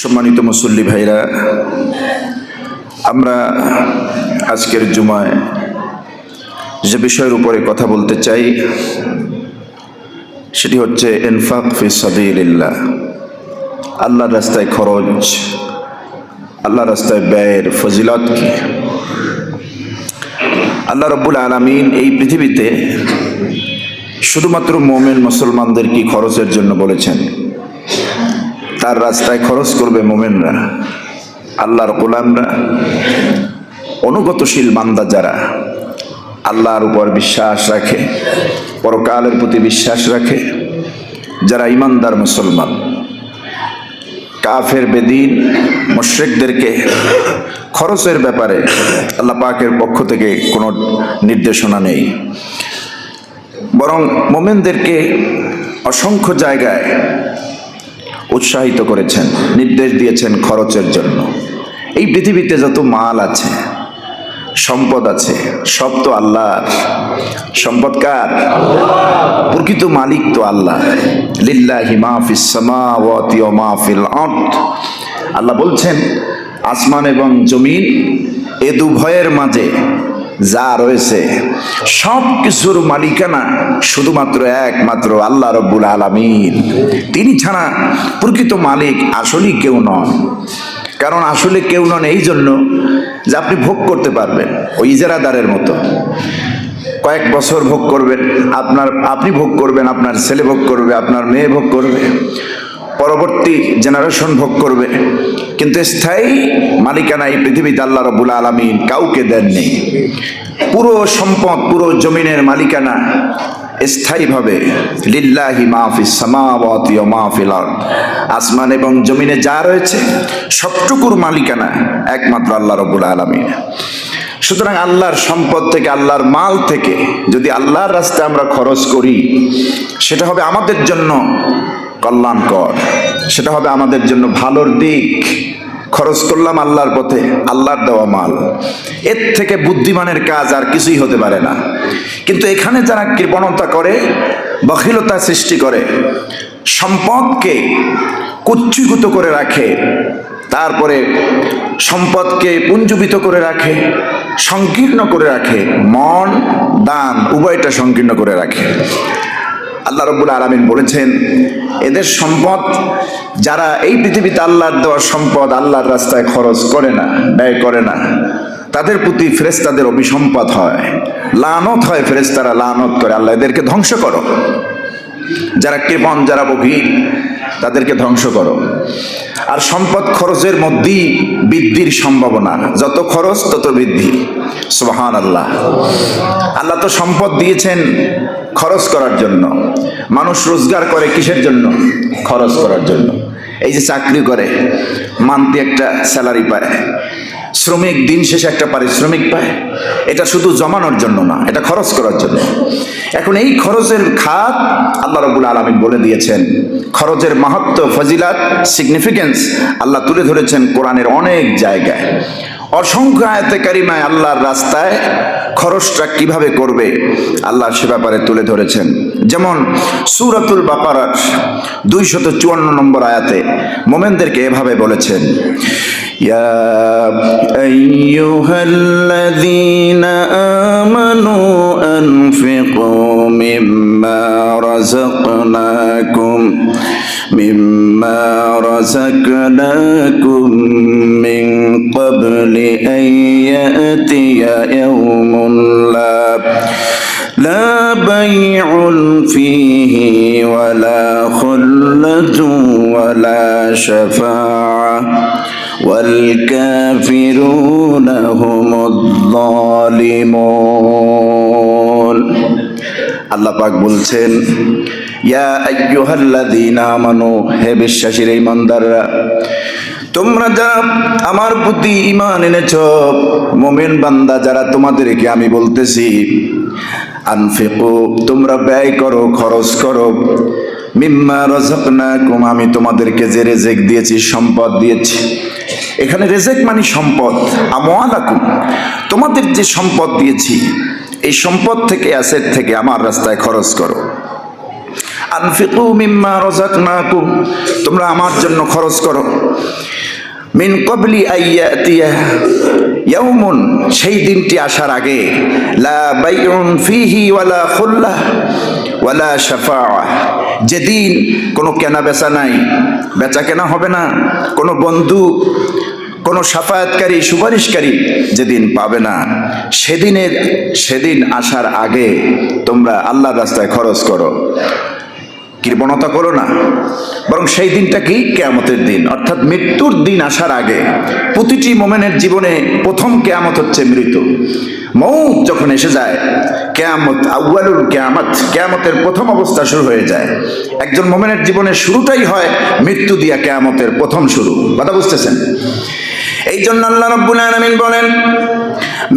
সম্মানিত মুসল্লি ভাইরা, আমরা আজকের জুমায় যে বিষয়ের উপরে কথা বলতে চাই সেটি হচ্ছে ইনফাক ফি সাবিলিল্লাহ, আল্লাহর রাস্তায় খরচ, আল্লাহর রাস্তায় ব্যয়ের ফজিলত কি। আল্লাহ রাব্বুল আলামিন এই পৃথিবীতে শুধুমাত্র মুমিন মুসলমানদের কি খরচের জন্য বলেছেন? তার রাস্তায় খরচ করবে মুমিনরা, আল্লাহর গোলামরা, অনুগতশীল বান্দা যারা আল্লাহর উপর বিশ্বাস রাখে, পরকালের প্রতি বিশ্বাস রাখে, যারা ইমানদার মুসলমান। কাফের বেদিন মুশরিকদেরকে খরচের ব্যাপারে আল্লাহ পাকের পক্ষ থেকে কোনো নির্দেশনা নেই, বরং মুমিনদেরকে অসংখ্য জায়গায় উৎসাহিত করেছেন, নির্দেশ দিয়েছেন খরচের জন্য। এই পৃথিবীতে যত মাল আছে, সম্পদ আছে, সব তো আল্লাহর। সম্পদ কার? প্রকৃত মালিক তো আল্লাহ। লিল্লাহি মা ফিস সামাওয়াতি ওয়া মা ফিল আরদ। আল্লাহ বলছেন, আসমান এবং জমিন এ দুভয়ের মাঝে যা রয়েছে সব কিছুর মালিকানা শুধুমাত্র একমাত্র আল্লাহ রব্বুল আলামিন। তিনি ছাড়া প্রকৃত মালিক আসলেই কেউ নন। কারণ আসলে কেউ নন এই জন্য যে আপনি ভোগ করতে পারবেন, ওই ইজারাদারের মতো। কয়েক বছর ভোগ করবেন, আপনি ভোগ করবেন, আপনার ছেলে ভোগ করবে, আপনার মেয়ে ভোগ করবে, পরবর্তী জেনারেশন ভোগ করবে, কিন্তু স্থায়ী মালিকানা এই পৃথিবীতে আল্লাহ রাব্বুল আলামিন কাউকে দেননি। পুরো সম্পদ, পুরো জমিনের মালিকানা স্থায়ীভাবে লিল্লাহি মা ফিস সামাওয়াতি ওয়া মা ফিল আরদ। আসমান এবং জমিনে যা রয়েছে সবটুকুর মালিকানা একমাত্র আল্লাহ রাব্বুল আলামিন। সুতরাং আল্লাহর সম্পদ থেকে, আল্লাহর মাল থেকে যদি আল্লাহর রাস্তায় আমরা খরচ করি, সেটা হবে আমাদের জন্য কল্যাণকর, সেটা হবে আমাদের জন্য ভালোর দিক। খরচ করলাম আল্লাহর পথে, আল্লাহর দেওয়া মাল, এর থেকে বুদ্ধিমানের কাজ আর কিছুই হতে পারে না। কিন্তু এখানে যারা কৃপণতা করে, বখিলতা সৃষ্টি করে, সম্পদকে কুচ্ছীভূত করে রাখে, তারপরে সম্পদকে পুঞ্জীভূত করে রাখে, সংকীর্ণ করে রাখে, মন দান উভয়টা সংকীর্ণ করে রাখে। আল্লাহ রাব্বুল আলামিন বলেছেন, এদের সম্পদ, যারা এই পৃথিবীতে আল্লাহর দেওয়া সম্পদ আল্লাহর রাস্তায় খরচ করে না, ব্যয় করে না, তাদের প্রতি ফেরেশতাদের অভিসম্পাত হয়, লানত হয়। ফেরেশতারা লানত করে, আল্লাহ এদেরকে ধ্বংস করো। যারা কৃপণ, যারা বখিল, তাদেরকে ধ্বংস করো। আর সম্পদ খরচের মধ্যেই বৃদ্ধির সম্ভাবনা, যত খরচ তত বৃদ্ধি। সুবহানাল্লাহ। আল্লাহ তো সম্পদ দিয়েছেন খরচ করার জন্য। মানুষ রোজগার করে কিসের জন্য? খরচ করার জন্য। এই যে চাকরি করে, মান্থলি একটা স্যালারি পায়, শ্রমিক দিন শেষে একটা পারিশ্রমিক পায়, এটা শুধু জমানোর জন্য না, এটা খরচ করার জন্য। এখন এই খরচের খাত আল্লাহ রাব্বুল আলামিন বলে দিয়েছেন। খরচের মাহাত্ম্য, ফজিলাত, সিগনিফিকেন্স আল্লাহ তুলে ধরেছেন কোরআনের অনেক জায়গায়। অসংখ্য আয়াতে কারিমায় আল্লাহর রাস্তায় খরচটা কিভাবে করবে আল্লাহ সে ব্যাপারে তুলে ধরেছেন। যেমন সূরাতুল বাকারার 254 নম্বর আয়াতে মুমিনদেরকে এভাবে বলেছেন, ইয়া আইয়ুহাল্লাযীনা আমানু আনফিকু মিম্মা রাযাকনাকুম মিন ক্বাবলি আন ইয়াতিয়া ইয়াওমুন লা বাইউন ফীহি ওয়ালা খুল্লাতুন ওয়ালা শাফাআহ ওয়াল কাফিরুনা হুমুয যালিমুন। আল্লাহ পাক বলছেন, ইয়া আইয়ুহাল্লাযীনা আমানু, হে বিশ্বাসীরা, ঈমানদাররা, তোমরা যারা আমার প্রতি ঈমান এনেছ, মুমিন বান্দা যারা, তোমাদেরকে আমি বলতেছি, আনফিকু, তোমরা ব্যয় করো, খরচ করো, মিম্মা রাযাকনাকুম, আমি তোমাদেরকে যে রিজিক দিয়েছি, সম্পদ দিয়েছি। এখানে রিজিক মানে সম্পদ, আমওয়ালাকুম, তোমাদের যে সম্পদ দিয়েছি, এই সম্পদ থেকে, অ্যাসেট থেকে আমার রাস্তায় খরচ করো। আনফিকু মিম্মা রাযাকনাকুম, তোমরা আমার জন্য খরচ করো। মিন ক্বাবলি আইয়াতিয়া ইয়াউমুন, সেই দিনটি আসার আগে, লা বাইউন ফিহি ওয়ালা খুল্লাহ ওয়ালা শাফাআহ, যেদিন কোনো কেনা বেচা নাই, বেচা কেনা হবে না, কোনো বন্ধু, কোনো সাফায়াতকারী, সুপারিশকারী যেদিন পাবে না, সেদিন আসার আগে তোমরা আল্লাহর রাস্তায় খরচ করো, কৃপণতা করো না। বরং সেই দিনটা কি? কিয়ামতের দিন, অর্থাৎ মৃত্যুর দিন আসার আগে। প্রতিটি মুমিনের জীবনে প্রথম কিয়ামত হচ্ছে মৃত্যু। মউত যখন এসে যায়, কিয়ামত, আউয়ালুল কিয়ামত, কিয়ামতের প্রথম অবস্থা শুরু হয়ে যায়। একজন মুমিনের জীবনের শুরুটাই হয় মৃত্যু দিয়া, কিয়ামতের প্রথম শুরু। কথা বুঝতেছেন? এই জন্য আল্লাহ রাব্বুল আলামিন বলেন,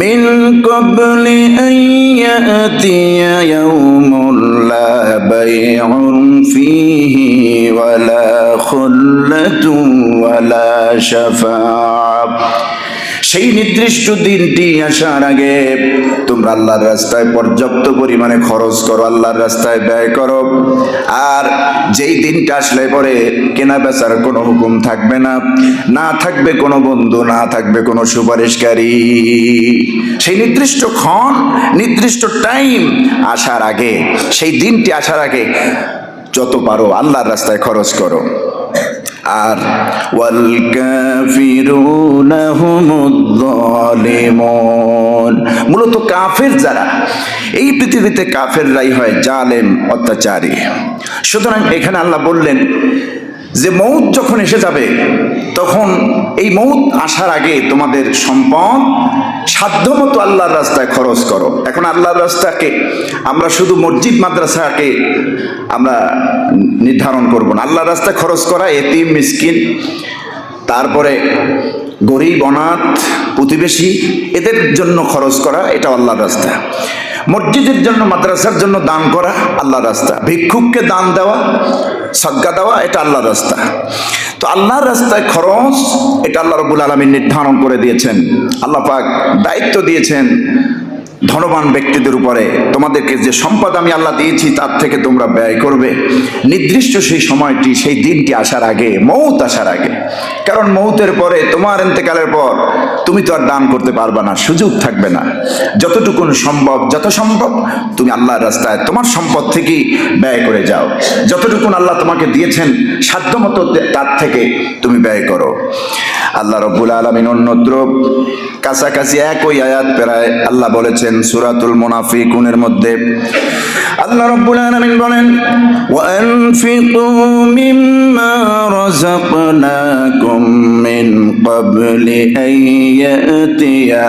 মিন ক্বাবলি আন ইয়াতিয়া ইয়াউমুন লা বাইউন ফিহি ওয়ালা খুল্লাতুন ওয়ালা শাফাআহ, সেই নির্দিষ্ট দিনটি আসার আগে তোমরা আল্লাহর রাস্তায় পর্যাপ্ত পরিমাণে খরচ করো, আল্লাহর রাস্তায় ব্যয় করো। আর যেই দিনটা আসলে পরে কেনা বেচার কোনো হুকুম থাকবে না, না থাকবে কোনো বন্ধু, না থাকবে কোনো সুপারিশকারী। সেই নির্দিষ্ট ক্ষণ, নির্দিষ্ট টাইম আসার আগে, সেই দিনটি আসার আগে যত পারো আল্লাহর রাস্তায় খরচ করো। আর ওয়াল কাফিরুনা হুমুদ যালিমুন, মূলত কাফের যারা, এই পৃথিবীতে কাফেররাই হয় জালেম, অত্যাচারী। সুতরাং এখানে আল্লাহ বললেন যে মউত যখন এসে যাবে, তখন এই মউত আসার আগে তোমাদের সম্পদ সাধ্যমতো আল্লাহর রাস্তায় খরচ করো। এখন আল্লাহর রাস্তাকে আমরা শুধু মসজিদ মাদ্রাসাকে আমরা নির্ধারণ করব না। আল্লাহর রাস্তায় খরচ করা এতিম, মিসকিন, তারপরে গরিব, অনাথ, প্রতিবেশী, এদের জন্য খরচ করা, এটা আল্লাহর রাস্তা। মসজিদের জন্য, মাদ্রাসার জন্য দান করা আল্লাহর রাস্তা। ভিক্ষুককে দান দেওয়া, সাদকা দেওয়া, এটা আল্লাহর রাস্তা। তো আল্লাহর রাস্তায় খরচ, এটা আল্লাহ রাব্বুল আলামিন নির্ধারণ করে দিয়েছেন। আল্লাহ পাক দায়িত্ব দিয়েছেন ধনবান ব্যক্তিদের উপরে, তোমাদেরকে যে সম্পদ আমি আল্লাহ দিয়েছি তার থেকে তোমরা ব্যয় করবে নির্দিষ্ট সেই সময়টি, সেই দিনটি আসার আগে, মউত আসার আগে। কারণ মউতের পরে, তোমার ইন্তেকালের পর তুমি তো আর দান করতে পারবে না, সুযোগ থাকবে না। যতটুকুন সম্ভব, যত সম্ভব তুমি আল্লাহর রাস্তায় তোমার সম্পদ থেকেই ব্যয় করে যাও। যতটুকুন আল্লাহ তোমাকে দিয়েছেন সাধ্যমতো তার থেকে তুমি ব্যয় করো। আল্লাহ রাব্বুল আলামিন অন্যত্র কাছাকাছি একই আয়াত প্রায় আল্লাহ বলেছেন সূরাতুল মুনাফিকুনের মধ্যে। আল্লাহ রাব্বুল আলামিন বলেন, ওয়া আনফিকু মিম্মা রাযাকনাকুম মিন ক্বাবলি আন ইয়াতিয়া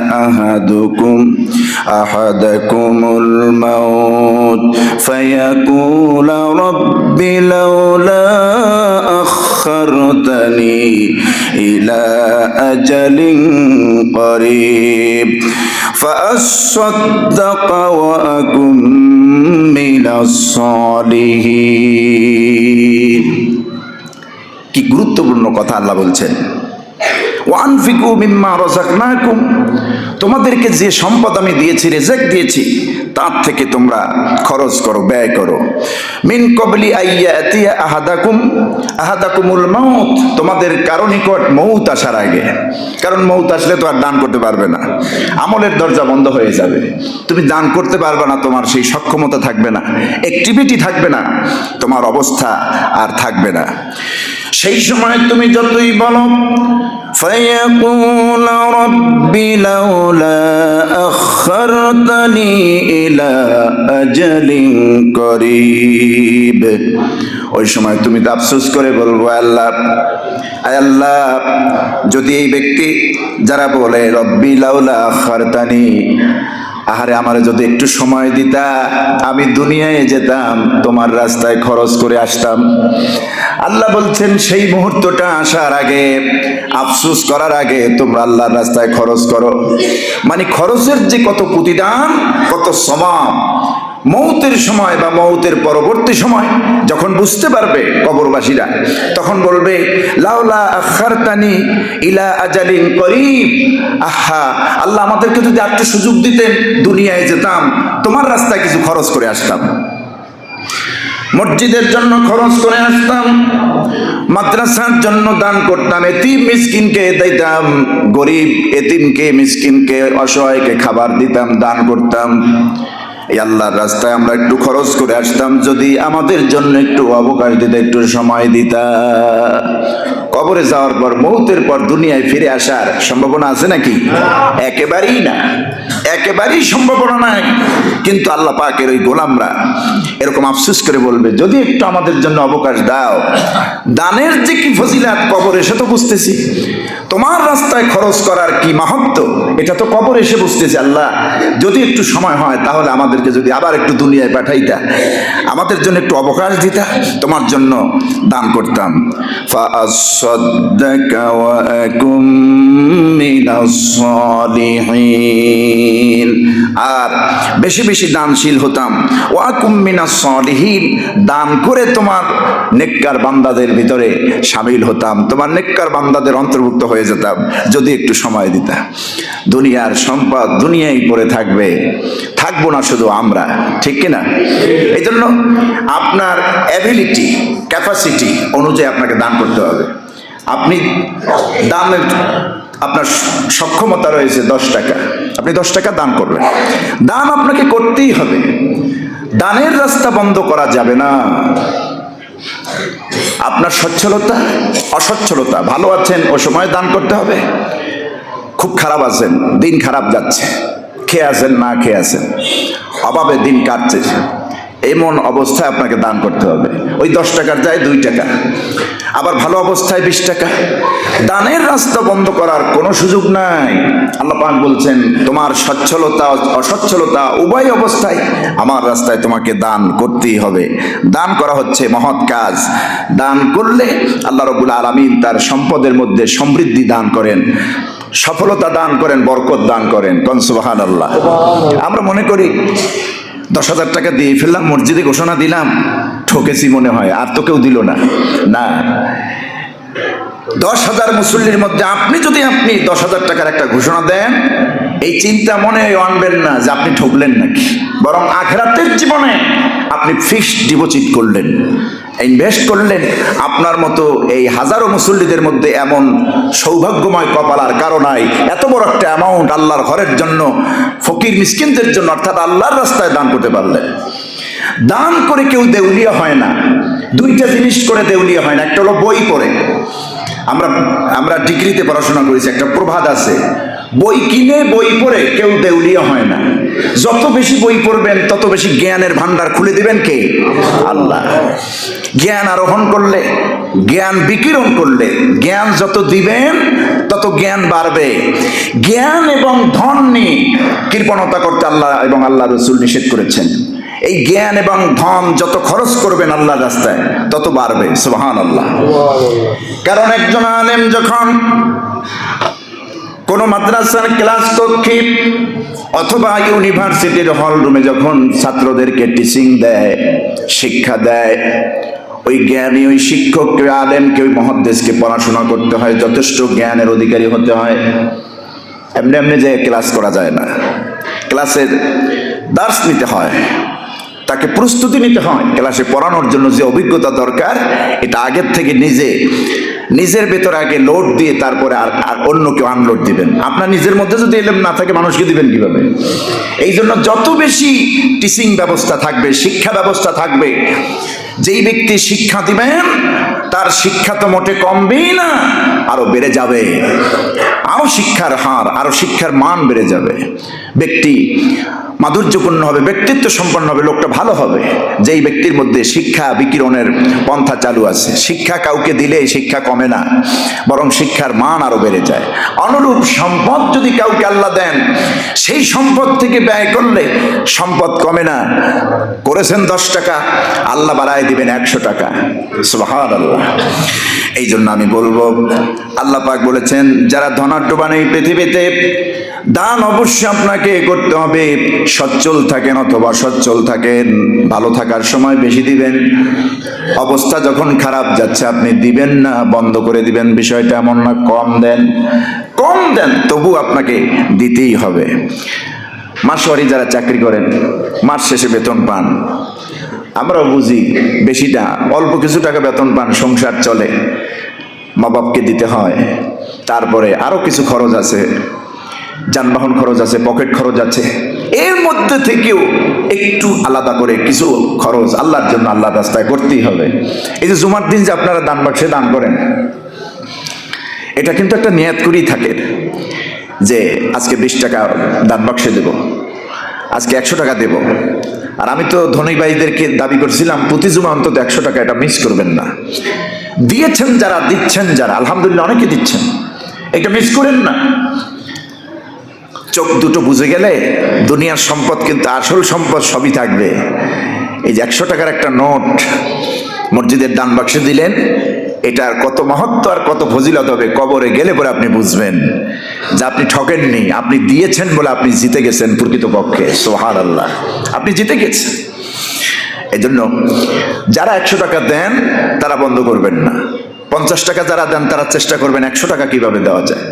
আহাদাকুমুল মাউত ফায়াকুলা রাব্বি লাউলা আখখারতানি ইলা আজালিন قريب فأصدق وأكن من الصالحين। কি গুরুত্বপূর্ণ কথা আল্লাহ বলছেন, ওয়ানফিকু মিম্মা রাযাকনাকুম, তোমাদেরকে যে সম্পদ আমি দিয়েছি, রিজিক দিয়েছি, তার থেকে তোমরা খরচ করো, ব্যয় করো। মিন ক্বাবলি আইয়াতিয়া আহাদাকুমুল মাউত, তোমাদের কারো নিকট মউত আসার আগে। কারণ মউত আসলে তো আর দান করতে পারবে না, আমলের দরজা বন্ধ হয়ে যাবে, তুমি দান করতে পারবে না, তোমার সেই সক্ষমতা থাকবে না, অ্যাক্টিভিটি থাকবে না, তোমার অবস্থা আর থাকবে না। সেই সময় তুমি যতই বলো فيقول رب لولا أخرتني إلى أجل قريب, ওই সময় তুমি তো আফসোস করে বলবো, আল্লাহ, আল্লাহ, যদি এই ব্যক্তি যারা বলে রব্বি লাউলা আখখারতানি, আহারে আমারে যদি একটু সময় দিতা, আমি দুনিয়ায় যেতাম, তোমার রাস্তায় খরচ করে আসতাম। আল্লাহ বলছেন সেই মুহূর্তটা আসার আগে, আফসোস করার আগে তোমরা আল্লাহর রাস্তায় খরচ করো। মানে খরচের যে কত প্রতিদান, কত সওয়াব, মৌতের সময় বা মৌতের পরবর্তী সময় যখন বুঝতে পারবে কবরবাসীরা, তখন বলবে লাউলা আখখারতানি ইলা আজালিন করিব, আহা আল্লাহ, আমাদেরকে যদি একটু সুযোগ দিতেন, দুনিয়ায় যেতাম, তোমার রাস্তায় কিছু খরচ করে আসতাম। মসজিদের জন্য খরচ করে আসতাম, মাদ্রাসার জন্য দান করতাম, এতিম মিসকিনকে দিতাম, গরিব এতিমকে মিসকিনকে অসহায়কে খাবার দিতাম, দান করতাম। এই আল্লাহর রাস্তায় আমরা একটু খরচ করে আসতাম, যদি আমাদের জন্য একটু অবকাশ দিতে, একটু সময় দিতা। কবরে যাওয়ার পর, মৌতের পর দুনিয়ায় ফিরে আসার সম্ভাবনা আছে নাকি? একেবারেই না, একেবারেই সম্ভাবনা নাই। কিন্তু আল্লাহ পাকের ওই গোলামরা এরকম আফসোস করে বলবে, যদি একটু আমাদের জন্য অবকাশ দাও। দানের যে কি ফজিলাত কবরে এসে তো বুঝতেছি, তোমার রাস্তায় খরচ করার কি মাহাত্ম্য এটা তো কবরে এসে বুঝতেছি। আল্লাহ, যদি একটু সময় হয় তাহলে আমাদেরকে যদি আবার একটু দুনিয়ায় পাঠাইতা, আমাদের জন্য একটু অবকাশ দিতা, তোমার জন্য দান করতাম। ফাআসসাদদাকা ওয়া আকুম মিনাস সালিহিন, আর বেশি বেশি দানশীল হতাম। ওয়া আকুম মিনাস সালিহিন, দান করে তোমার নেককার বান্দাদের ভিতরে শামিল হতাম, তোমার নেককার বান্দাদের অন্তর্ভুক্ত হয়ে যেতাম, যদি একটু সময় দিতা। দুনিয়ার সম্পদ দুনিয়ায় পড়ে থাকবে, থাকবো না শুধু আমরা, ঠিক কিনা? এই জন্য আপনার অ্যাবিলিটি, ক্যাপাসিটি অনুযায়ী আপনাকে দান করতে হবে। আপনি দানের, আপনার সক্ষমতা রয়েছে 10 টাকা, আপনি 10 টাকা দান করবেন। দান আপনাকে করতেই হবে, দানের রাস্তা বন্ধ করা যাবে না। আপনার সচ্ছলতা, অসচ্ছলতা, ভালো আছেন ও সময় দান করতে হবে, খুব খারাপ আছেন, দিন খারাপ যাচ্ছে, খেয়ে আছেন না খেয়ে আছেন, অভাবে দিন কাটছে, এমন অবস্থায় আপনাকে দান করতে হবে। ওই 10 টাকার যায় 2 টাকা, আবার ভালো অবস্থায় 20 টাকা। দানের রাস্তা বন্ধ করার কোনো সুযোগ নাই। আল্লাহ পাক বলছেন, তোমার সচ্ছলতা অসচ্ছলতা উভয় অবস্থায় আমার রাস্তায় তোমাকে দান করতেই হবে। দান করা হচ্ছে মহৎ কাজ। দান করলে আল্লাহ রাব্বুল আলামিন তার সম্পদের মধ্যে সমৃদ্ধি দান করেন, সফলতা দান করেন, বরকত দান করেন। কোন সুবহানাল্লাহ। আমরা মনে করি 10,000 টাকা দিয়ে ফেললাম, মসজিদে ঘোষণা দিলাম, ঠকেছি মনে হয়, আর তো কেউ দিল না। না, 10,000 মুসল্লির মধ্যে আপনি 10,000 টাকার একটা ঘোষণা দেন, এই চিন্তা মনে আনবেন না যে আপনি ঠকলেন নাকি, বরং আখিরাতের জীবনে আপনি ফিক্সড ডিপোজিট করলেন, ইনভেস্ট করলেন। আপনার মতো এই হাজারো মুসল্লিদের মধ্যে এমন সৌভাগ্যময় কপাল আর কারো নাই, এত বড় একটা অ্যামাউন্ট আল্লাহর ঘরের জন্য, ফকির মিসকিনদের জন্য, অর্থাৎ আল্লাহর রাস্তায় দান করতে পারলেন। দান করে কেউ দেউলিয়া হয় না। 2টা জিনিস করে দেউলিয়া হয় না। একটা হলো বই পড়ে, আমরা ডিগ্রিতে পড়াশোনা করেছি, একটা প্রবাদ আছে, বই কিনে বই পড়ে কেউ দেউলিয়া হয় না। যত বেশি বই পড়বেন তত বেশি জ্ঞানের ভান্ডার খুলে দিবেন কে? আল্লাহ। জ্ঞান আরোহণ করলে, জ্ঞান বিকিরণ করলে, জ্ঞান যত দিবেন তত জ্ঞান বাড়বে। জ্ঞান এবং ধন নিয়ে কৃপণতা করতে আল্লাহ এবং আল্লাহ রাসূল নিষেধ করেছেন। এই জ্ঞান এবং ধন যত খরচ করবেন আল্লাহর রাস্তায় তত বাড়বে। সুবহানাল্লাহ। কারণ একজন আলেম যখন কোন মাদ্রাসার ক্লাস কক্ষে অথবা ইউনিভার্সিটির হল রুমে যখন ছাত্রদেরকে টিচিং দেয়, শিক্ষা দেয়, ওই জ্ঞানী, ওই শিক্ষককে, আলেমকে, ওই মহাদ্দেশকে পড়াশোনা করতে হয়, যথেষ্ট জ্ঞানের অধিকারী হতে হয়। এমনি এমনি যে ক্লাস করা যায় না, ক্লাসের দার্স নিতে হয়, তাকে প্রস্তুতি নিতে হয়। ক্লাসে পড়ানোর জন্য যে অভিজ্ঞতা দরকার, এটা আগের থেকে নিজের ভেতরে আগে লোড দিয়ে তারপরে আর অন্য কেউ আনলোড দিবেন। আপনার নিজের মধ্যে যদি এলেম না থাকে, মানুষকে দিবেন কিভাবে? এই জন্য যত বেশি টিচিং ব্যবস্থা থাকবে, শিক্ষা ব্যবস্থা থাকবে, যেই ব্যক্তি শিক্ষা দিবেন তার শিক্ষা তো মোটে কমবেই না, আরো বেড়ে যাবে। আরো শিক্ষার হার, আরো শিক্ষার মান বেড়ে যাবে। ব্যক্তি মাধুর্যপূর্ণ হবে, ব্যক্তিত্ব সম্পন্ন হবে, লোকটা ভালো হবে। যেই ব্যক্তির মধ্যে শিক্ষা বিকিরণের পন্থা চালু আছে। শিক্ষা কাউকে দিলে শিক্ষা কমে না, বরং শিক্ষার মান আরো বেড়ে যায়। অনুরূপ সম্পদ যদি কাউকে আল্লাহ দেন, সেই সম্পদ থেকে ব্যয় করলে সম্পদ কমে না। করেছেন 10 টাকা, আল্লাহ বাড়ায় দিবেন 100 টাকা। সুবহানাল্লাহ। এই জন্য আমি বলবো, আল্লাহ পাক বলেছেন, যারা ধনাঢ্যবান এই পৃথিবীতে, দান অবশ্যই আপনাকে করতে হবে। সচ্ছল থাকেন অথবা সচ্ছল থাকেন, ভালো থাকার সময় বেশি দিবেন, অবস্থা যখন খারাপ যাচ্ছে আপনি দিবেন না, বন্ধ করে দিবেন। বিষয়টা এমন না কম দেন, তবু আপনাকে দিতেই হবে। মাসওয়ারি যারা চাকরি করেন, মাস শেষে বেতন পান, আমরাও বুঝি বেশিটা, অল্প কিছু টাকা বেতন পান, সংসার চলে, মা বাপকে দিতে হয়, তারপরে আরো কিছু খরচ আছে, যানবাহন খরচ আছে, পকেট খরচ আছে, এর মধ্যে থেকেও একটু আলাদা করে কিছু খরচ আল্লাহর জন্য আল্লাহর রাস্তায় করতেই হবে। এই যে জুমার দিন যে আপনারা দান বাক্সে দান করেন, এটা কিন্তু একটা নিয়ত করেই থাকে যে আজকে 20 টাকা দান বাক্সে দেব, আজকে 100 টাকা দেব। আর আমি তো ধনী ভাইদেরকে দাবি করছিলাম প্রতি জুমা অন্তত 100 টাকা, এটা মিস করবেন না। দিয়েছেন যারা, দিচ্ছেন যারা, আলহামদুলিল্লাহ অনেকে দিচ্ছেন, এটা মিস করেন না। চোখ দুটো বুঝে গেলে দুনিয়ার সম্পদ কিন্তু আসল সম্পদ সবই থাকবে। এই যে 100 টাকার একটা নোট মসজিদের দান বাক্সে দিলেন, এটার কত মহত্ব আর কত ফজিলত হবে কবরে গেলে পরে আপনি বুঝবেন যে আপনি ঠকেননি, আপনি দিয়েছেন বলে আপনি জিতে গেছেন প্রকৃতপক্ষে। সুবহানাল্লাহ, আপনি জিতে গেছেন। এজন্য যারা 100 টাকা দেন তারা বন্ধ করবেন না। 50 টাকা যারা দেন তারা চেষ্টা করবেন 100 টাকা কিভাবে দেওয়া যায়।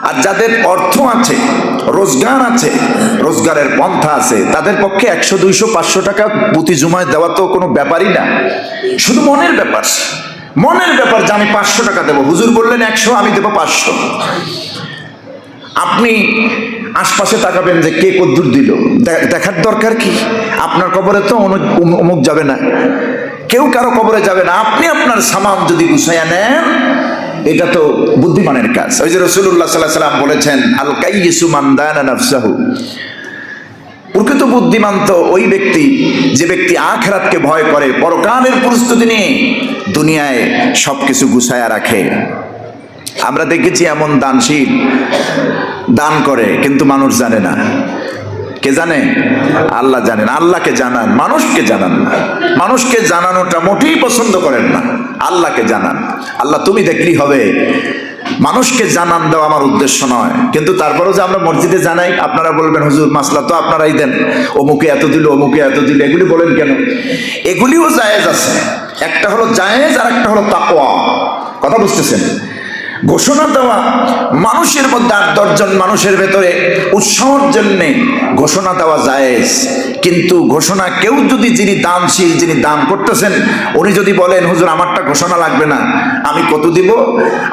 আর যাদের অর্থ আছে, রোজগার আছে, রোজগারের পন্থা আছে, তাদের পক্ষে 100, 200, 500 টাকা প্রতি জুমায় দেওয়া তো কোনো ব্যাপারই না। শুধু মনের ব্যাপার, মনের ব্যাপার যে আমি 500 টাকা দেবো, হুজুর বললেন 100, আমি দেবো 500। আপনি আশপাশে তাকাবেন যে কে কদ্দুর দিল, দেখার দরকার কি? আপনার কবরে তো অমুক যাবে না, কেউ কারো কবরে যাবে না। আপনি আপনার সামান যদি গুছাইয়া নেন, এটা তো বুদ্ধিমানের কাজ। ওই যে রাসূলুল্লাহ সাল্লাল্লাহু আলাইহি ওয়াসাল্লাম বলেছেন, আল কাইয়িসু মান দানা নাফসাহু, প্রকৃত বুদ্ধিমান তো ওই ব্যক্তি যে ব্যক্তি আখিরাতকে ভয় করে, পরকালের প্রস্তুতি নিয়ে দুনিয়ায় সবকিছু গুছায়া রাখে। আমরা দেখেছি এমন দানশীল দান করে কিন্তু মানুষ জানে না। কে জানে? আল্লাহ জানেন। আল্লাহকে জানান, মানুষকে জানান না। মানুষকে জানানোটা মোটেই পছন্দ করেন না, আল্লাহকে জানান। আল্লাহ তুমি দেখলেই হবে, মানুষকে জানান দেওয়া আমার উদ্দেশ্য নয়। কিন্তু তারপরেও যে আমরা মসজিদে জানাই, আপনারা বলবেন হুজুর মাসলা তো আপনারাই দেন, অমুকে এত দিল, অমুকে এত দিল, এগুলি বলেন কেন? এগুলিও জায়েজ আছে। একটা হলো জায়েজ আর একটা হলো তাকওয়া। কথা বুঝতেছেন? ঘোষণা দেওয়া মানুষের মধ্যে 8-10 জন মানুষের ভেতরে উৎসাহের জন্য ঘোষণা দেওয়া জায়েজ। কিন্তু ঘোষণা কেউ যদি, যিনি দানশীল, যিনি দান করতেছেন, উনি যদি বলেন হুজুর আমারটা ঘোষণা লাগবে না, আমি কত দিব,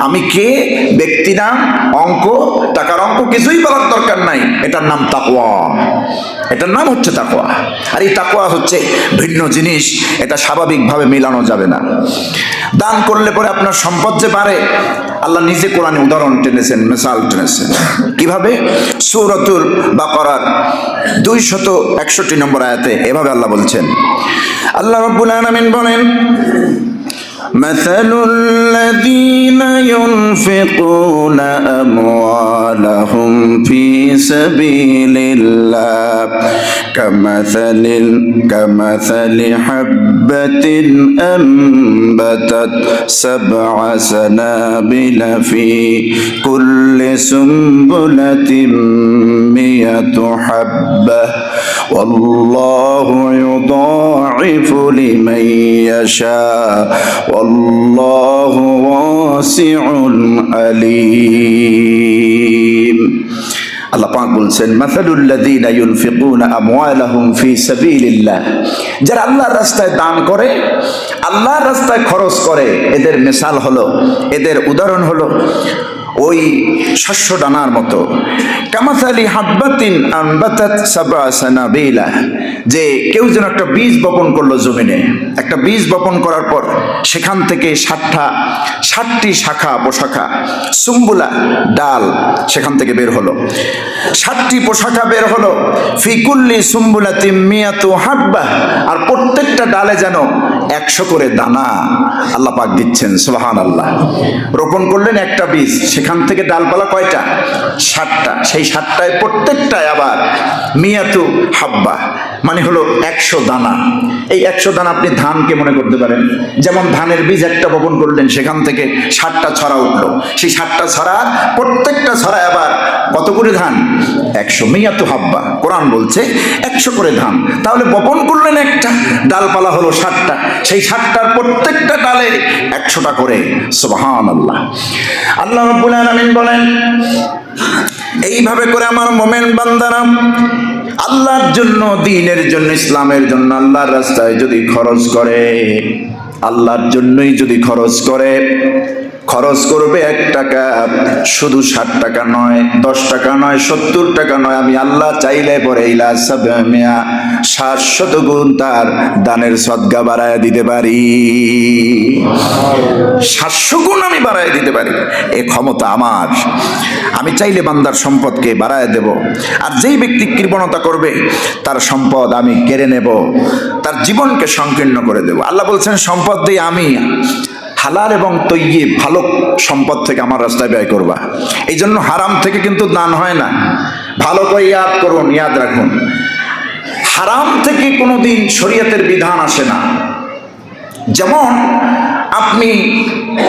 আমি কে, ব্যক্তি নাম, অঙ্ক, টাকার অঙ্ক কিছুই বলার দরকার নাই, এটার নাম তাকওয়া। এটার নাম হচ্ছে তাকওয়া। আর এই তাকওয়া হচ্ছে ভিন্ন জিনিস, এটা স্বাভাবিকভাবে মেলানো যাবে না। দান করলে পরে আপনার সম্পদ যে বাড়ে, আল্লাহ নিজে কোরআনে উদাহরণ টেনেছেন, মিসাল টেনেছেন। কিভাবে? সূরাতুল বাকারার 261 নম্বর আয়াতে এভাবে আল্লাহ বলছেন, আল্লাহ রাব্বুল আলামিন বলেন, مثل الذين ينفقون أموالهم في سبيل الله كمثل حبة أنبتت 7 سنابل في كل سنبلة 100 حبة والله يضاعف لمن يشاء والله واسع عليم। আল্লাহ পাক বলছেন, মাসালুল্লাযীনা ইউনফিকুনা আমওয়ালাহুম ফি সাবিলিল্লাহ, যারা আল্লাহর রাস্তায় দান করে, আল্লাহর রাস্তায় খরচ করে, এদের মিসাল হলো, এদের উদাহরণ হলো ওই শস্য দানার মতো। কামাসালি হাব্বাতিন আনবাতাত 7 সানাবিলা, যে কেউ যেন একটা বীজ বপন করলো জমিনে, একটা বীজ বপন করার পর সেখান থেকে 60টি শাখা পোশাখা, সুম্বুলা ডাল সেখান থেকে বের হলো, 60টি পোশাখা বের হলো। ফি কুল্লি সুম্বুলাতিন 100 হাব্বা, আর প্রত্যেকটা ডালে যেন 100 করে দানা আল্লাহ পাক দিচ্ছেন। সুবহানাল্লাহ। রোপণ করলেন একটা বীজ, সেখান থেকে ডালপালা কয়টা? 60টা। সেই 60টায় প্রত্যেকটায় আবার 100 হাব্বা, মানে হলো 100 দানা। এই 100 দানা আপনি ধানকে মনে করতে পারেন, যেমন ধানের বীজ একটা বপন করলেন, সেখান থেকে 60টা ছড়া উঠলো, সেই 60টা ছড়া, প্রত্যেকটা ছড়ায় আবার কত করে ধান? 100, 100 হাব্বা। কোরআন বলছে 100 করে ধান। তাহলে বপন করলেন একটা, ডালপালা হলো 60টা, সেই 60টার প্রত্যেকটা ডালে 100টা করে। সুবহানাল্লাহ। আল্লাহ রাব্বুল আলামিন বলেন, এইভাবে করে আমার মুমিন বান্দারা আল্লাহর জন্য, দ্বীনের জন্য, ইসলামের জন্য আল্লাহর রাস্তায় যদি খরচ করে, আল্লাহর জন্যই যদি খরচ করে, খরচ করবে 1 টাকা, শুধু 60 টাকা নয়, 10 টাকা নয়, 70 টাকা নয়, আমি আল্লাহ চাইলে পরে 700 গুণ তার দানের সদকা বাড়ায় দিতে পারি। 700 গুণ আমি বাড়ায় দিতে পারি, এ ক্ষমতা আমার। আমি চাইলে বান্দার সম্পদকে বাড়ায় দেব। আর যেই ব্যক্তি কৃপণতা করবে তার সম্পদ আমি কেড়ে নেব, তার জীবনকে সংকীর্ণ করে দেব। আল্লাহ বলছেন সম্পদ দিয়ে আমি হালাল এবং তৈয়ব ভালো সম্পদ থেকে আমার রাস্তায় ব্যয় করবা। এই জন্য হারাম থেকে কিন্তু দান হয় না। ভালো করে ইয়াদ করুন, ইয়াদ রাখুন, হারাম থেকে কোনোদিন শরীয়তের বিধান আসে না। যেমন আপনি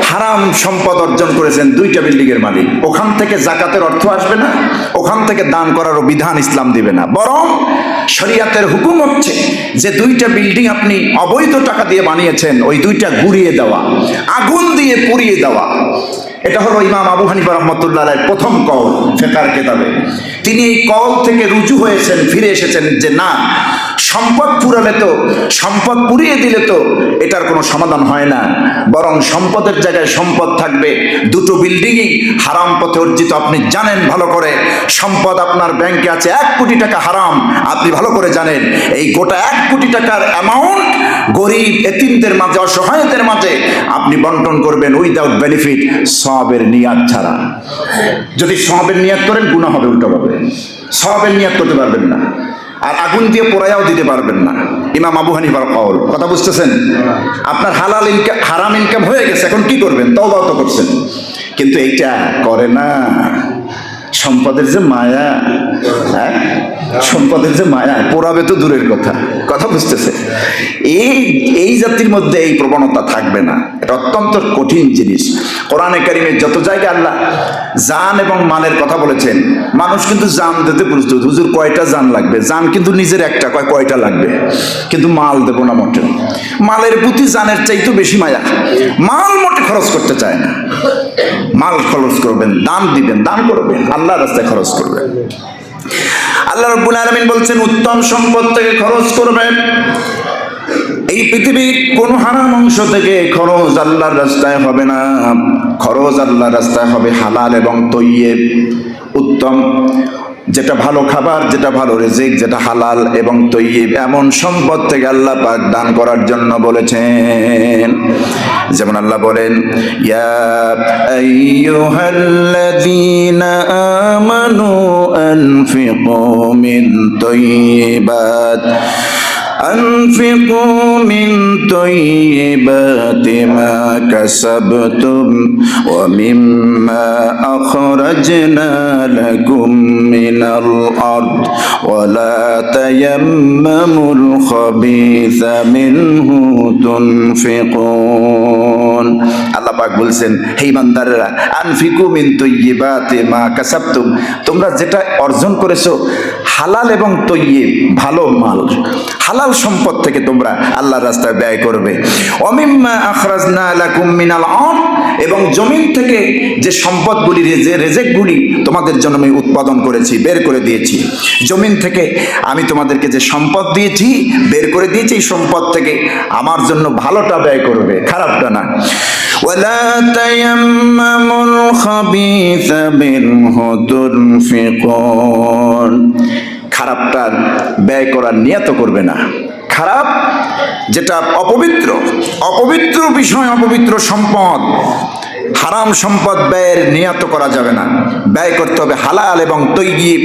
হারাম সম্পদ অর্জন করেছেন, 2টা বিল্ডিংয়ের মালিক, ওখান থেকে জাকাতের অর্থ আসবে না, ওখান থেকে দান করারও বিধান ইসলাম দিবে না। বরং শরীয়তের হুকুম হচ্ছে যে 2টা বিল্ডিং আপনি অবৈধ টাকা দিয়ে বানিয়েছেন, ওই 2টা গুড়িয়ে দেওয়া, আগুন দিয়ে পুড়িয়ে দেওয়া। এটা হলো ইমাম আবু হানিফা রাহমাতুল্লাহ আলাইহির প্রথম কওল ফিকহের কিতাবে। তিনি এই কওল থেকে রুজু হয়েছেন, ফিরে এসেছেন যে না, সম্পদ পুরালে তো, সম্পদ পুড়িয়ে দিলে তো এটার কোনো সমাধান হয় না, বরং সম্পদের জায়গায় সম্পদ থাকবে। 2টো বিল্ডিংই হারাম পথে অর্জিত, আপনি জানেন ভালো করে। সম্পদ আপনার ব্যাংকে আছে 1 কোটি টাকা হারাম, আপনি ভালো করে জানেন। এই গোটা 1 কোটি টাকার অ্যামাউন্ট গরিব এতিমদের মাঝে, অসহায়দের মাঝে আপনি বন্টন করবেন উইদাউট বেনিফিট, সওয়াবের নিয়াত ছাড়া। যদি সওয়াবের নিয়াত করেন গুনাহ হবে, উল্টো হবে। সওয়াবের নিয়াত করতে পারবেন না, আর আগুন দিয়ে পোড়ায়াও দিতে পারবেন না। ইমাম আবু হানিফার কওল, কথা বুঝতেছেন? আপনার হালাল ইনকাম, হারাম ইনকাম হয়ে গেছে, এখন কি করবেন? তওবা তো করছেন, কিন্তু এইটা করে না। সম্পদের যে মায়া, হ্যাঁ, সম্পদের যে মায়া, পোড়াবে তো দূরের কথা। কথা বুঝতেছে? এই জাতির মধ্যে এই প্রবণতা থাকবে না। এটা অত্যন্ত কঠিন জিনিস। কোরআনে কারিমে যত জায়গায় আল্লাহ জান এবং মালের কথা বলেছেন, মানুষ কিন্তু জান দিতে প্রস্তুত। হুজুর কয়টা জান লাগবে? জান কিন্তু নিজের একটা, কয়টা লাগবে, কিন্তু মাল দেবো না মোটে। মালের প্রতি জানের চাইতে বেশি মায়া, মাল মোটে খরচ করতে চায় না। মাল খরচ করবেন, দান দিবেন, দান করবেন, আল্লাহর রাস্তায় খরচ করবেন। আল্লাহ রাব্বুল আলামিন বলছেন উত্তম সম্পদ থেকে খরচ করবেন। এই পৃথিবীর কোন হারাম অংশ থেকে খরচ আল্লাহর রাস্তায় হবে না। খরচ আল্লাহর রাস্তায় হবে হালাল এবং তৈয়ব, উত্তম, যেটা ভালো খাবার, যেটা ভালো রিজিক, যেটা হালাল এবং তৈয়ব, এমন সম্পদ থেকে আল্লাহ পাক দান করার জন্য বলেছেন। যেমন আল্লাহ বলেন, ইয়া আইয়ুহাল্লাযীনা আমানু আনফিকু মিন তাইয়্যিবাত أنفقوا من طيبات ما كسبتم ومما أخرجنا لكم من الأرض ولا تيمموا الخبيث منه تنفقون। আল্লাহ পাক বলছেন, হে ইমানদাররা, আনফিকু মিন তাইয়্যিবাতি মা কাসাবতুম, তোমরা যেটা অর্জন করেছো হালাল এবং তৈয়ব, ভালো মাল, হালাল সম্পদ থেকে তোমরা আল্লাহর রাস্তায় ব্যয় করবে। ওমিম্মা আখরাজনা লাকুম মিনাল আরদ, এবং জমিন থেকে যে সম্পদগুলি, যে রিজিকগুলি তোমাদের জন্য আমি উৎপাদন করেছি, বের করে দিয়েছি। জমিন থেকে আমি তোমাদেরকে যে সম্পদ দিয়েছি, বের করে দিয়েছি, এই সম্পদ থেকে আমার জন্য ভালোটা ব্যয় করবে, খারাপটা না। ওয়ালা তায়াম্মামুল খাবিসা মিনহু তুনফিকুন, খারাপটা ব্যয় করার নিয়ত করবে না। খারাপ যেটা অপবিত্র, অপবিত্র বিষয়, অপবিত্র সম্পদ, হারাম সম্পদ ব্যয়ের নিয়ত করা যাবে না। ব্যয় করতে হবে হালাল এবং তৈয়ব,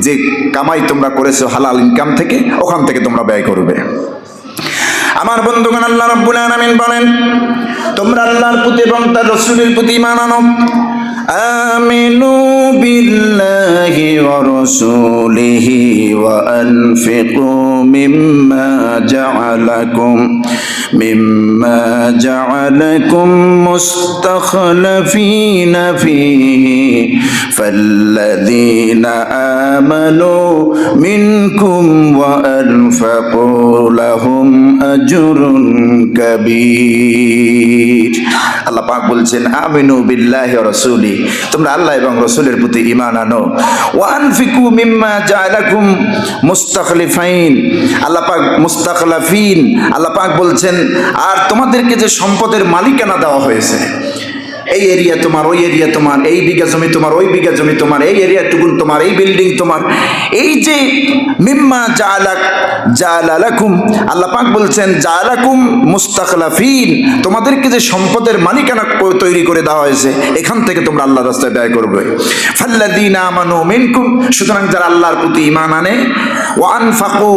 যে কামাই তোমরা করেছো হালাল ইনকাম থেকে, ওখান থেকে তোমরা ব্যয় করবে। আমার বন্ধুগণ, আল্লাহ রাব্বুল আলামিন বলেন, তোমরা আল্লাহর প্রতি এবং তার রাসূলের প্রতি ঈমান আনো। আমিনু বিল্লাহি ওয়া রাসূলিহি ওয়া আনফিকু মিম্মা জাআলাকুম মুস্তাখলাফিনা ফীহি ফাল্লাযীনা আমানু মিনকুম ওয়া আনফাকু লাহুম আজরুন কাবীর। আল্লাহ পাক বলছেন আমিনু বিল্লাহি ওয়া রাসূলি, তোমরা আল্লাহ এবং রাসূলের প্রতি ঈমান আনো। ওয়া আনফিকু মিম্মা জাআলাকুম মুস্তাখলিফাইন, আল্লাহ পাক মুস্তাখলাফিন, আল্লাহ পাক বলছেন আর তোমাদেরকে যে সম্পদের মালিকানা দেওয়া হয়েছে, এই এরিয়া তোমার, ওই এরিয়া তোমার, এই বিঘা জমি তোমার, ওই বিঘা জমি তোমার, এই এরিয়া টুকুন তোমার, এই বিল্ডিং তোমার, এই যে মিম্মা জাআলাকুম, আল্লাহ পাক বলছেন জাআলাকুম মুস্তাখলাফিন, তোমাদেরকে যে সম্পদের মালিকানা তৈরি করে দেওয়া হয়েছে, এখান থেকে তোমরা আল্লাহর রাস্তায় ব্যয় করবে। ফাল্লাযীনা আমানু মিনকুম, সুতরাং যারা আল্লাহর প্রতি ঈমান আনে, ওয়া আনফাকু,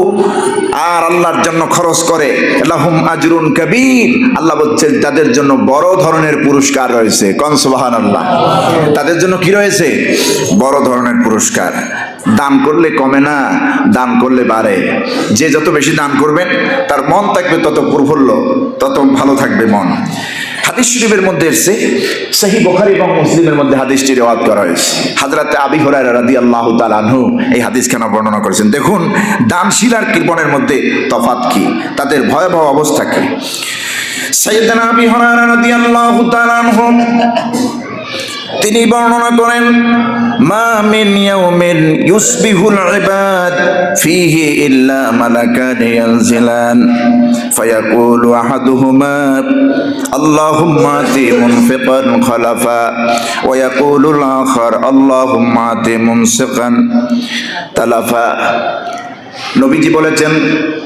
আর আল্লাহর জন্য খরচ করে, লাহুম আজরুন কাবীর, আল্লাহ বলছেন তাদের জন্য বড় ধরনের পুরস্কার রয়েছে। কোন সুবহানাল্লাহ। তাদের জন্য কি রয়েছে? বড় ধরনের পুরস্কার। দান করলে কমে না, দান করলে বাড়ে। যে যত বেশি দান করবেন তার মন থাকবে তত প্রফুল্ল, তত ভালো থাকবে মন। হাদিস শরীফের মধ্যে এসেছে, সহিহ বুখারী এবং মুসলিমের মধ্যে হাদিসটি রিওয়ায়াত করা হয়েছে। হযরত আবু হুরায়রা রাদিয়াল্লাহু তাআলা আনহু এই হাদিসখানা বর্ণনা করেছেন। দেখুন দানশীল আর কৃপণের মধ্যে তফাৎ কি, তাদের ভয়াবহ অবস্থা কি। সাইয়েদনা আবু হুরায়রা রাদিয়াল্লাহু তাআলা আনহু তিনি বর্ণনা করেন, মা মিন ইয়াউমিন ইউসবিহুল ইবাদ ফীহি ইল্লা মালাকান ইয়ানজিলান ফায়াকুলু আহাদুহুমা আল্লাহুম্মা আতি মুনফিকান খালাফা ওয়া ইয়াকুলুল আখার আল্লাহুম্মা আতি মুমসিকান তালাফা। নবীজি বলেছেন,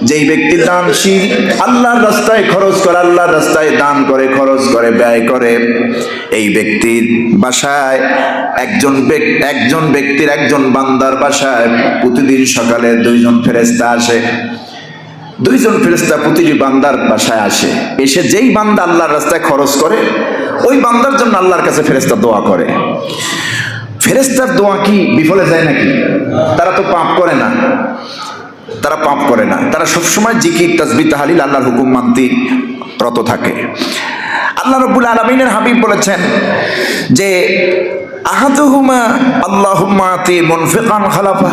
যেই ব্যক্তি দানশীল, আল্লাহর রাস্তায় খরচ করে, আল্লাহর রাস্তায় দান করে, খরচ করে, ব্যয় করে, এই ব্যক্তির বাসায় একজন ব্যক্তির, একজন বান্দার বাসায় প্রতিদিন সকালে দুইজন ফেরেশতা আসে। দুইজন ফেরেশতা প্রতিটি বান্দার বাসায় আসে। এসে যেই বান্দা আল্লাহর রাস্তায় খরচ করে, ওই বান্দার জন্য আল্লাহর কাছে ফেরেশতা দোয়া করে। ফেরেশতার দোয়া কি বিফলে যায় নাকি? তারা তো পাপ করে না, তারা পাপ করে না, তারা সবসময় জিকির, তাসবিহ, তাহলিল, আল্লাহর হুকুম মানতে রত থাকে। আল্লাহ রাব্বুল আলামিনের হাবিব বলেছেন যে আহাদুহুমা আল্লাহুম্মা আতি মুনফিকান খালাফা,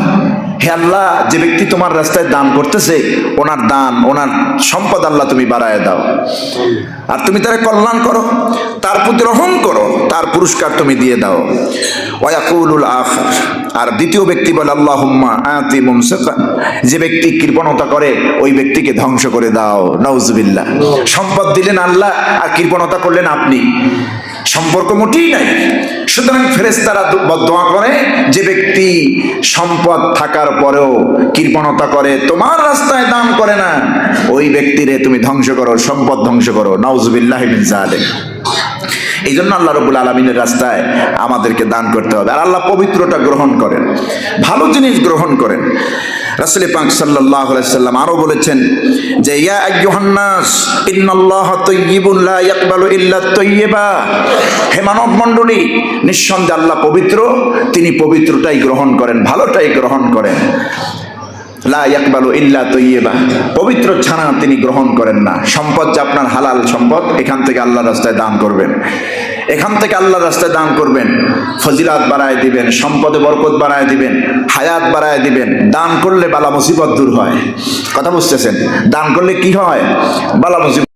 হে আল্লাহ, যে ব্যক্তি তোমার রাস্তায় দান করতেছে, ওনার দান, ওনার সম্পদ আল্লাহ তুমি বাড়ায় দাও, আর তুমি তার কল্যাণ করো, তার প্রতি রহম করো, তার পুরস্কার তুমি দিয়ে দাও। ওয়া ইয়াকুলুল আখার, আর দ্বিতীয় ব্যক্তি বলে আল্লাহুম্মা আতি মুমসিকান, যে ব্যক্তি কৃপণতা করে ওই ব্যক্তিকে ধ্বংস করে দাও। নাউজুবিল্লাহ। সম্পদ দিলেন আল্লাহ আর কৃপণতা করলেন আপনি, সম্পর্ক মোটেই নাই। সুতরাং ফেরেশতারা বদদোয়া করে, যে ব্যক্তি সম্পদ থাকার পরেও কৃপণতা করে, তোমার রাস্তায় দান করে না, ওই ব্যক্তিরে তুমি ধ্বংস করো, সম্পদ ধ্বংস করো। নাউজুবিল্লাহি মিন যালিক। এই জন্য আল্লাহ রাব্বুল আলামিনের রাস্তায় আমাদেরকে দান করতে হবে। আর আল্লাহ পবিত্রতা গ্রহণ করেন, ভালো জিনিস গ্রহণ করেন। রাসূল পাক সাল্লাল্লাহু আলাইহি সাল্লাম আরো বলেছেন যে ইয়া আইয়ুহান নাস ইন্নাল্লাহা তাইয়্যিবুন লা ইয়াকবালু ইল্লা তাইয়্যিবা, হে মানব মণ্ডলী, নিঃসন্দেহে আল্লাহ পবিত্র, তিনি পবিত্রতাই গ্রহণ করেন, ভালোটাই গ্রহণ করেন। লা ইয়াকবালু ইল্লা তাইয়্যিবা, পবিত্র ছাড়া তিনি গ্রহণ করেন না। সম্পদ যে আপনার হালাল সম্পদ, এখান থেকে আল্লাহর রাস্তায় দান করবেন, এখান থেকে আল্লাহর রাস্তায় দান করবেন, ফজিলাত বাড়ায় দিবেন, সম্পদে বরকত বাড়ায় দিবেন, হায়াত বাড়ায় দিবেন। দান করলে বালা মুসিবত দূর হয়। কথা বুঝতেছেন? দান করলে কি হয়? বালা মুসিবত